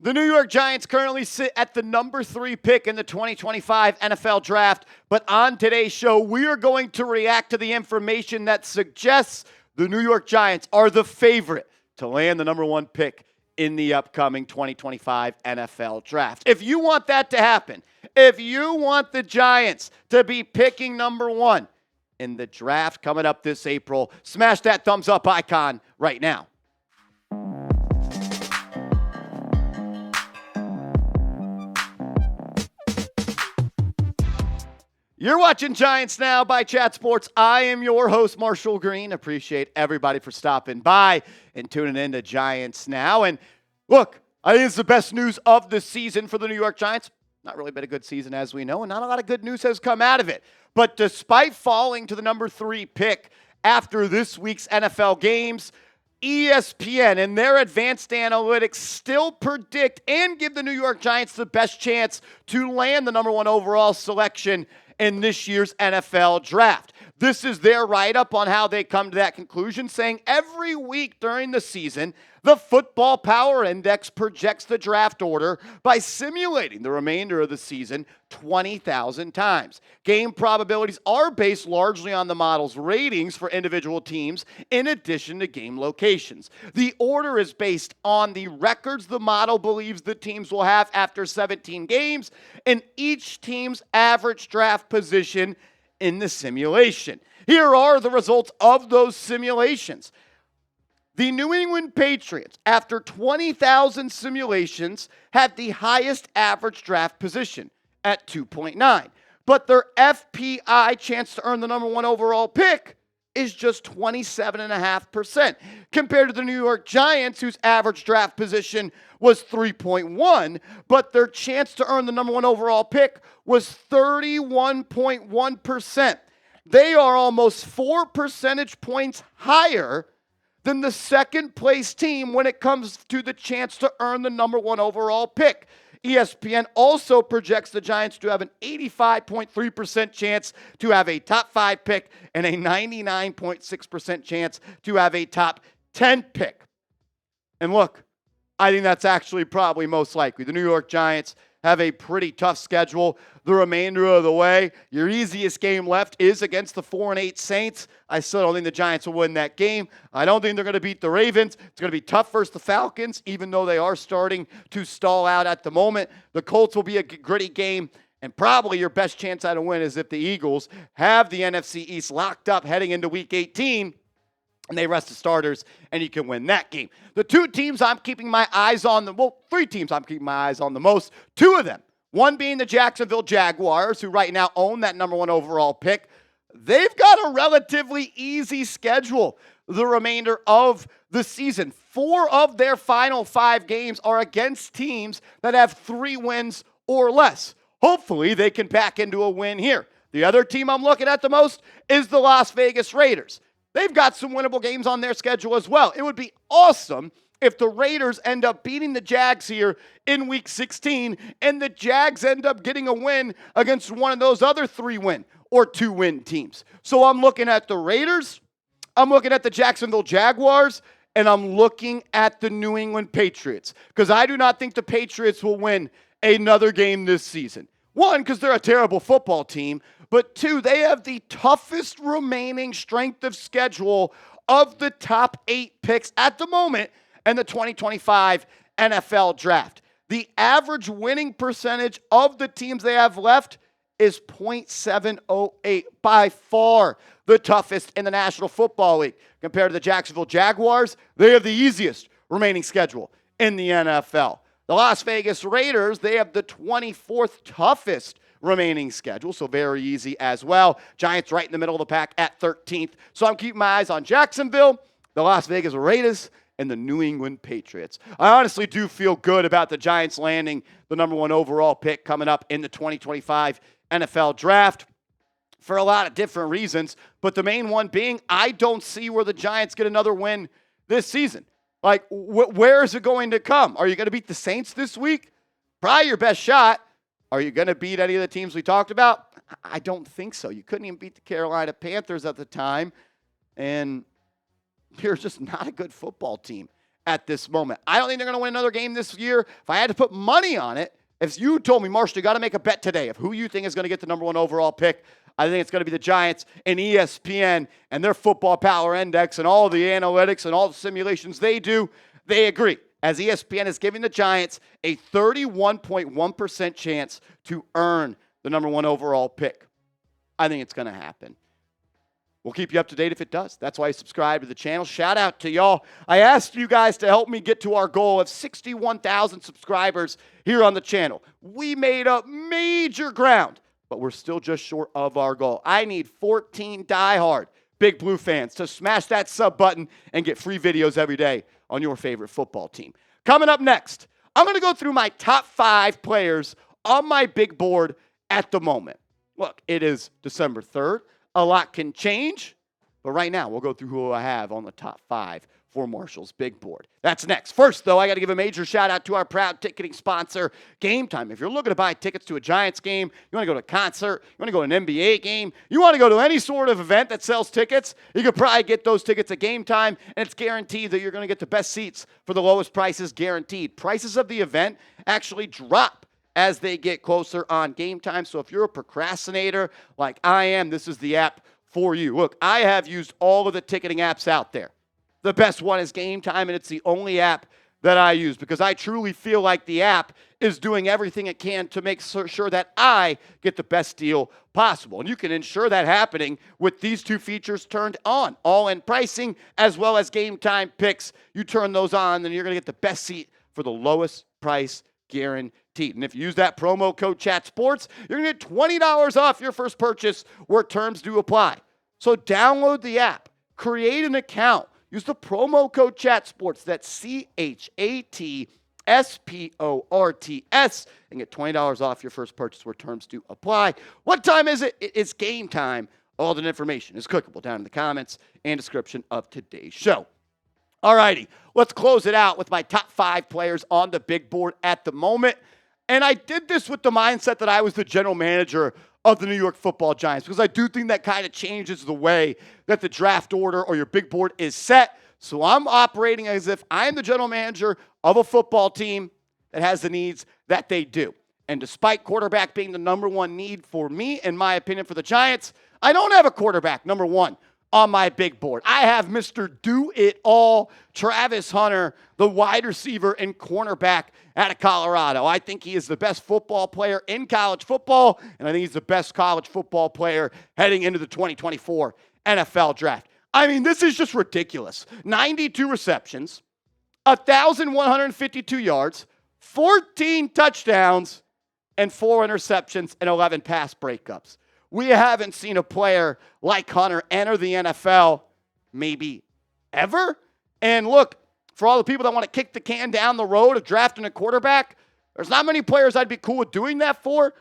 The New York Giants currently sit at the number 3 pick in the 2025 NFL Draft, but on today's show, we are going to react to the information that suggests the New York Giants are the favorite to land the number 1 pick in the upcoming 2025 NFL Draft. If you want that to happen, if you want the Giants to be picking number 1 in the draft coming up this April, smash that thumbs up icon right now. You're watching Giants Now by Chat Sports. I am your host, Marshall Green. Appreciate everybody for stopping by and tuning in to Giants Now. And look, I think it's the best news of the season for the New York Giants. Not really been a good season, as we know, and not a lot of good news has come out of it. But despite falling to the number 3 pick after this week's NFL games, ESPN and their advanced analytics still predict and give the New York Giants the best chance to land the number 1 overall selection in this year's NFL Draft. This is their write-up on how they come to that conclusion, saying every week during the season, the Football Power Index projects the draft order by simulating the remainder of the season 20,000 times. Game probabilities are based largely on the model's ratings for individual teams in addition to game locations. The order is based on the records the model believes the teams will have after 17 games and each team's average draft position in the simulation. Here are the results of those simulations. The New England Patriots, after 20,000 simulations, had the highest average draft position at 2.9. But their FPI chance to earn the number 1 overall pick is just 27.5%, compared to the New York Giants, whose average draft position was 3.1, but their chance to earn the number 1 overall pick was 31.1%. They are almost 4 percentage points higher than the second place team when it comes to the chance to earn the number 1 overall pick. ESPN also projects the Giants to have an 85.3% chance to have a top 5 pick and a 99.6% chance to have a top 10 pick. And look, I think that's actually probably most likely. The New York Giants have a pretty tough schedule the remainder of the way. Your easiest game left is against the 4-8 Saints. I still don't think the Giants will win that game. I don't think they're going to beat the Ravens. It's going to be tough versus the Falcons, even though they are starting to stall out at the moment. The Colts will be a gritty game, and probably your best chance at a win is if the Eagles have the NFC East locked up heading into Week 18, and they rest the starters, and you can win that game. The 2 teams I'm keeping my eyes on, 3 teams I'm keeping my eyes on the most, 2 of them, one being the Jacksonville Jaguars, who right now own that number 1 overall pick. They've got a relatively easy schedule the remainder of the season. 4 of their final 5 games are against teams that have 3 wins or less. Hopefully, they can back into a win here. The other team I'm looking at the most is the Las Vegas Raiders. They've got some winnable games on their schedule as well. It would be awesome if the Raiders end up beating the Jags here in Week 16 and the Jags end up getting a win against one of those other 3-win or 2-win teams. So I'm looking at the Raiders, I'm looking at the Jacksonville Jaguars, and I'm looking at the New England Patriots, because I do not think the Patriots will win another game this season. 1, because they're a terrible football team, but 2, they have the toughest remaining strength of schedule of the top 8 picks at the moment in the 2025 NFL Draft. The average winning percentage of the teams they have left is .708, by far the toughest in the National Football League. Compared to the Jacksonville Jaguars, they have the easiest remaining schedule in the NFL. The Las Vegas Raiders, they have the 24th toughest remaining schedule, so very easy as well. Giants right in the middle of the pack at 13th. So I'm keeping my eyes on Jacksonville, the Las Vegas Raiders, and the New England Patriots. I honestly do feel good about the Giants landing the number 1 overall pick coming up in the 2025 NFL Draft for a lot of different reasons, but the main one being I don't see where the Giants get another win this season. Like, where is it going to come? Are you going to beat the Saints this week? Probably your best shot. Are you going to beat any of the teams we talked about? I don't think so. You couldn't even beat the Carolina Panthers at the time, and you're just not a good football team. at this moment. I don't think they're going to win another game this year. If I had to put money on it, if you told me, Marshall, you got to make a bet today of who you think is going to get the number 1 overall pick, I think it's going to be the Giants, and ESPN and their football power index and all the analytics and all the simulations they do, they agree. As ESPN is giving the Giants a 31.1% chance to earn the number 1 overall pick. I think it's going to happen. We'll keep you up to date if it does. That's why you subscribe to the channel. Shout out to y'all. I asked you guys to help me get to our goal of 61,000 subscribers here on the channel. We made up major ground, but we're still just short of our goal. I need 14 diehard Big Blue fans to smash that sub button and get free videos every day on your favorite football team. Coming up next, I'm going to go through my top 5 players on my big board at the moment. Look, it is December 3rd. A lot can change, but right now we'll go through who I have on the top 5 for Marshall's big board. That's next. First, though, I got to give a major shout out to our proud ticketing sponsor, Game Time. If you're looking to buy tickets to a Giants game, you want to go to a concert, you want to go to an NBA game, you want to go to any sort of event that sells tickets, you could probably get those tickets at Game Time, and it's guaranteed that you're going to get the best seats for the lowest prices, guaranteed. Prices of the event actually drop as they get closer on Game Time. So if you're a procrastinator like I am, this is the app for you. Look, I have used all of the ticketing apps out there. The best one is Game Time, and it's the only app that I use because I truly feel like the app is doing everything it can to make sure that I get the best deal possible. And you can ensure that happening with these 2 features turned on, all-in pricing as well as Game Time picks. You turn those on, then you're going to get the best seat for the lowest price guaranteed. And if you use that promo code ChatSports, you're going to get $20 off your first purchase where terms do apply. So download the app, create an account, use the promo code ChatSports, that's ChatSports, and get $20 off your first purchase where terms do apply. What time is it? It's Game Time. All that information is clickable down in the comments and description of today's show. All righty, let's close it out with my top 5 players on the big board at the moment. And I did this with the mindset that I was the general manager of the New York Football Giants because I do think that kind of changes the way that the draft order or your big board is set. So I'm operating as if I'm the general manager of a football team that has the needs that they do. And despite quarterback being the number 1 need for me, in my opinion, for the Giants, I don't have a quarterback number 1 on my big board. I have Mr. Do-It-All, Travis Hunter, the wide receiver and cornerback out of Colorado. I think he is the best football player in college football, and I think he's the best college football player heading into the 2024 NFL Draft. I mean, this is just ridiculous. 92 receptions, 1,152 yards, 14 touchdowns, and 4 interceptions and 11 pass breakups. We haven't seen a player like Hunter enter the NFL maybe ever. And look, for all the people that want to kick the can down the road of drafting a quarterback, there's not many players I'd be cool with doing that for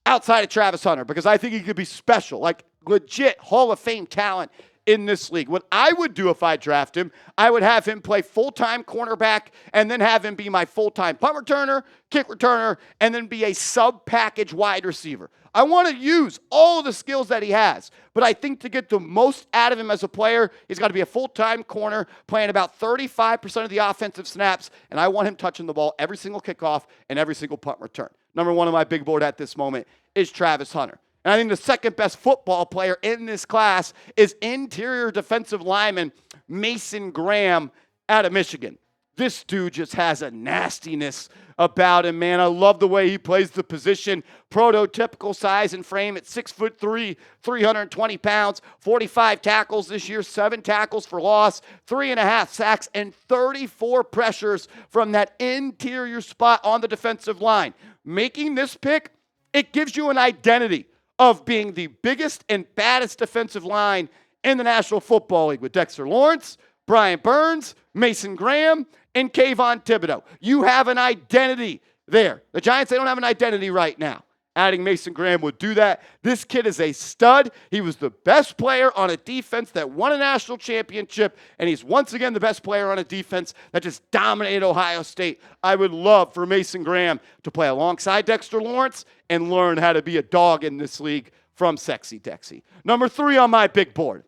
outside of Travis Hunter because I think he could be special, like legit Hall of Fame talent in this league. What I would do if I draft him, I would have him play full-time cornerback and then have him be my full-time punt returner, kick returner, and then be a sub-package wide receiver. I want to use all of the skills that he has, but I think to get the most out of him as a player, he's got to be a full-time corner, playing about 35% of the offensive snaps, and I want him touching the ball every single kickoff and every single punt return. Number 1 on my big board at this moment is Travis Hunter. And I think the second best football player in this class is interior defensive lineman Mason Graham out of Michigan. This dude just has a nastiness about him, man. I love the way he plays the position. Prototypical size and frame at 6'3", 320 pounds, 45 tackles this year, 7 tackles for loss, 3.5 sacks, and 34 pressures from that interior spot on the defensive line. Making this pick, it gives you an identity of being the biggest and baddest defensive line in the National Football League with Dexter Lawrence, Brian Burns, Mason Graham, and Kayvon Thibodeau. You have an identity there. The Giants, they don't have an identity right now. Adding Mason Graham would do that. This kid is a stud. He was the best player on a defense that won a national championship, and he's once again the best player on a defense that just dominated Ohio State. I would love for Mason Graham to play alongside Dexter Lawrence and learn how to be a dog in this league from Sexy Dexy. Number 3 on my big board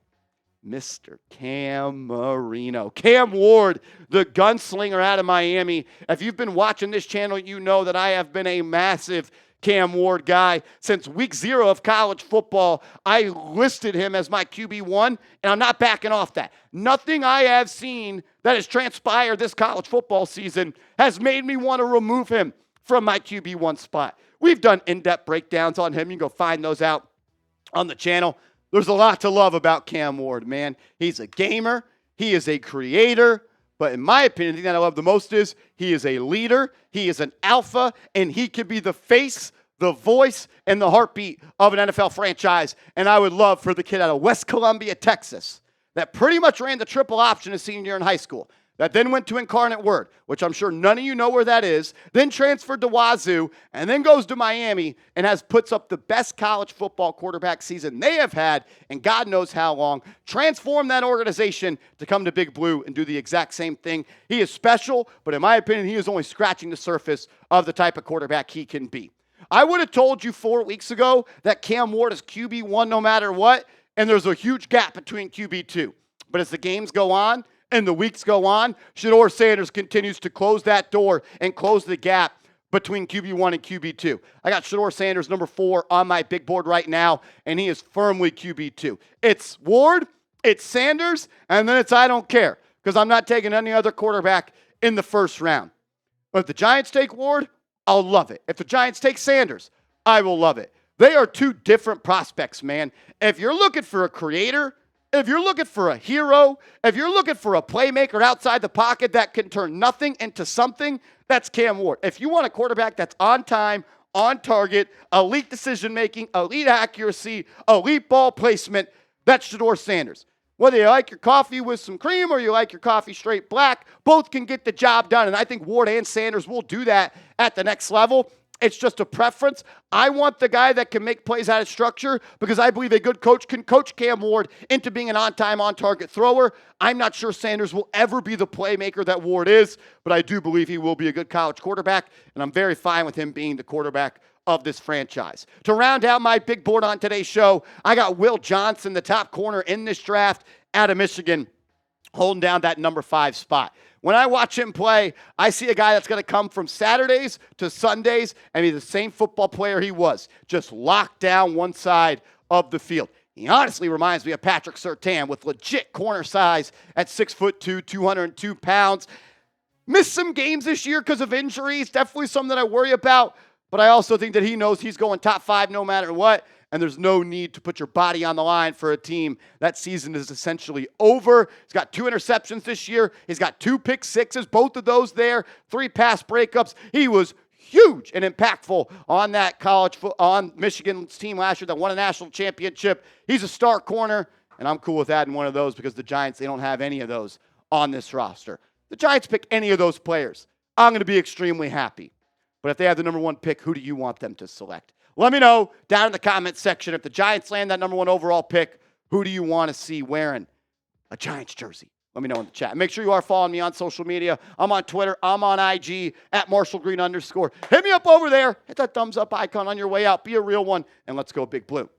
Mr. Cam Marino. Cam Ward, the gunslinger out of Miami. If you've been watching this channel, you know that I have been a massive Cam Ward guy. Since week 0 of college football, I listed him as my QB1, and I'm not backing off that. Nothing I have seen that has transpired this college football season has made me want to remove him from my QB1 spot. We've done in-depth breakdowns on him. You can go find those out on the channel. There's a lot to love about Cam Ward, man. He's a gamer. He is a creator. But in my opinion, the thing that I love the most is he is a leader. He is an alpha, and he can be the face, the voice, and the heartbeat of an NFL franchise. And I would love for the kid out of West Columbia, Texas, that pretty much ran the triple option his senior year in high school, that then went to Incarnate Word, which I'm sure none of you know where that is, then transferred to Wazoo, and then goes to Miami and puts up the best college football quarterback season they have had in God knows how long, transformed that organization to come to Big Blue and do the exact same thing. He is special, but in my opinion, he is only scratching the surface of the type of quarterback he can be. I would have told you 4 weeks ago that Cam Ward is QB1 no matter what, and there's a huge gap between QB2. But as the games go on, and the weeks go on, Shedeur Sanders continues to close that door and close the gap between QB1 and QB2. I got Shedeur Sanders, number 4, on my big board right now, and he is firmly QB2. It's Ward, it's Sanders, and then it's I don't care, because I'm not taking any other quarterback in the first round. But if the Giants take Ward, I'll love it. If the Giants take Sanders, I will love it. They are two different prospects, man. If you're looking for a creator, if you're looking for a hero, if you're looking for a playmaker outside the pocket that can turn nothing into something, that's Cam Ward. If you want a quarterback that's on time, on target, elite decision-making, elite accuracy, elite ball placement, that's Shedeur Sanders. Whether you like your coffee with some cream or you like your coffee straight black, both can get the job done. And I think Ward and Sanders will do that at the next level. It's just a preference. I want the guy that can make plays out of structure because I believe a good coach can coach Cam Ward into being an on-time, on-target thrower. I'm not sure Sanders will ever be the playmaker that Ward is, but I do believe he will be a good college quarterback, and I'm very fine with him being the quarterback of this franchise. To round out my big board on today's show, I got Will Johnson, the top corner in this draft out of Michigan, holding down that number 5 spot. When I watch him play, I see a guy that's going to come from Saturdays to Sundays and be the same football player he was, just locked down one side of the field. He honestly reminds me of Patrick Surtain with legit corner size at 6'2", 202 pounds. Missed some games this year because of injuries, definitely something that I worry about, but I also think that he knows he's going top 5 no matter what. And there's no need to put your body on the line for a team. That season is essentially over. He's got 2 interceptions this year. He's got 2 pick sixes, both of those there, 3 pass breakups. He was huge and impactful on that on Michigan's team last year that won a national championship. He's a star corner, and I'm cool with adding one of those because the Giants, they don't have any of those on this roster. The Giants pick any of those players, I'm going to be extremely happy. But if they have the number 1 pick, who do you want them to select? Let me know down in the comments section. If the Giants land that number 1 overall pick, who do you want to see wearing a Giants jersey? Let me know in the chat. Make sure you are following me on social media. I'm on Twitter. I'm on IG at @MarshallGreen_. Hit me up over there. Hit that thumbs up icon on your way out. Be a real one, and let's go Big Blue.